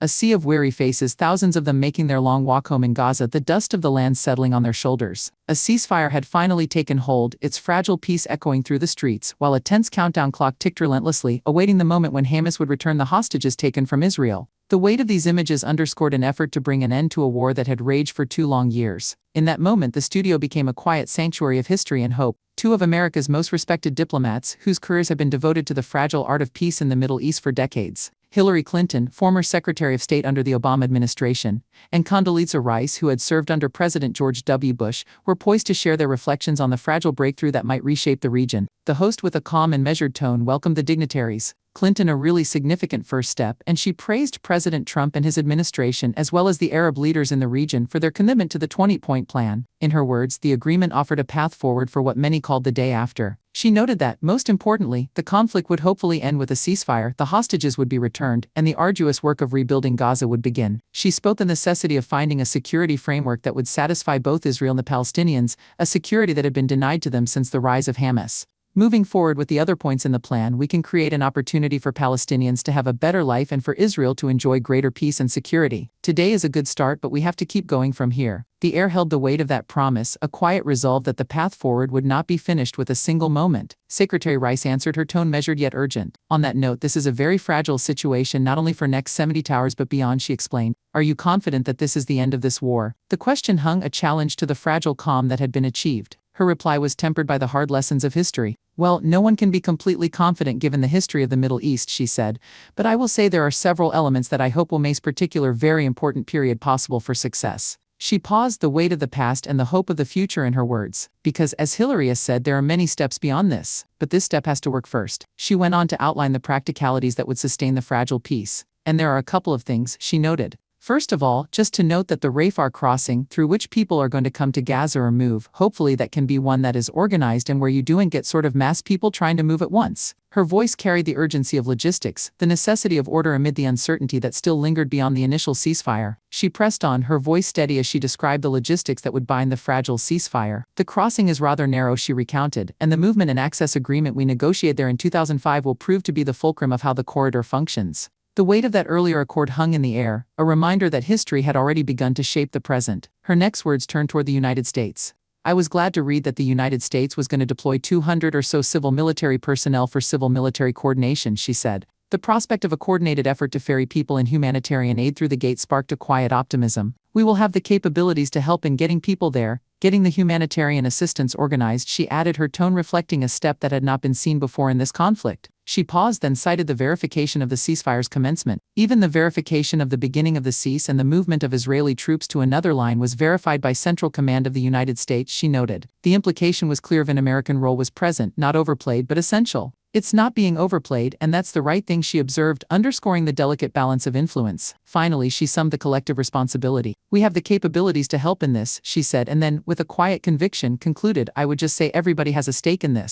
A sea of weary faces, thousands of them making their long walk home in Gaza, the dust of the land settling on their shoulders. A ceasefire had finally taken hold, its fragile peace echoing through the streets, while a tense countdown clock ticked relentlessly, awaiting the moment when Hamas would return the hostages taken from Israel. The weight of these images underscored an effort to bring an end to a war that had raged for 2 long years. In that moment, the studio became a quiet sanctuary of history and hope. Two of America's most respected diplomats, whose careers have been devoted to the fragile art of peace in the Middle East for decades, Hillary Clinton, former Secretary of State under the Obama administration, and Condoleezza Rice, who had served under President George W. Bush, were poised to share their reflections on the fragile breakthrough that might reshape the region. The host, with a calm and measured tone, welcomed the dignitaries. Clinton a really significant first step, and she praised President Trump and his administration as well as the Arab leaders in the region for their commitment to the 20-point plan. In her words, the agreement offered a path forward for what many called the day after. She noted that, most importantly, the conflict would hopefully end with a ceasefire, the hostages would be returned, and the arduous work of rebuilding Gaza would begin. She spoke the necessity of finding a security framework that would satisfy both Israel and the Palestinians, a security that had been denied to them since the rise of Hamas. Moving forward with the other points in the plan, we can create an opportunity for Palestinians to have a better life and for Israel to enjoy greater peace and security. Today is a good start, but we have to keep going from here. The air held the weight of that promise, a quiet resolve that the path forward would not be finished with a single moment. Secretary Rice answered, her tone measured yet urgent. On that note, this is a very fragile situation not only for next 70 towers but beyond, she explained. Are you confident that this is the end of this war? The question hung a challenge to the fragile calm that had been achieved. Her reply was tempered by the hard lessons of history. Well, no one can be completely confident given the history of the Middle East, she said, but I will say there are several elements that I hope will make this particular very important period possible for success. She paused, the weight of the past and the hope of the future in her words. Because, as Hillary has said, there are many steps beyond this, but this step has to work first. She went on to outline the practicalities that would sustain the fragile peace. And there are a couple of things, she noted. First of all, just to note that the Rafah crossing, through which people are going to come to Gaza or move, hopefully that can be one that is organized and where you don't get sort of mass people trying to move at once. Her voice carried the urgency of logistics, the necessity of order amid the uncertainty that still lingered beyond the initial ceasefire. She pressed on, her voice steady as she described the logistics that would bind the fragile ceasefire. The crossing is rather narrow, she recounted, and the movement and access agreement we negotiated there in 2005 will prove to be the fulcrum of how the corridor functions. The weight of that earlier accord hung in the air, a reminder that history had already begun to shape the present. Her next words turned toward the United States. I was glad to read that the United States was going to deploy 200 or so civil military personnel for civil-military coordination, she said. The prospect of a coordinated effort to ferry people in humanitarian aid through the gate sparked a quiet optimism. We will have the capabilities to help in getting people there, getting the humanitarian assistance organized, she added, her tone reflecting a step that had not been seen before in this conflict. She paused, then cited the verification of the ceasefire's commencement. Even the verification of the beginning of the cease and the movement of Israeli troops to another line was verified by Central Command of the United States, she noted. The implication was clear: an American role was present, not overplayed but essential. It's not being overplayed, and that's the right thing, she observed, underscoring the delicate balance of influence. Finally, she summed the collective responsibility. We have the capabilities to help in this, she said, and then, with a quiet conviction, concluded, I would just say everybody has a stake in this.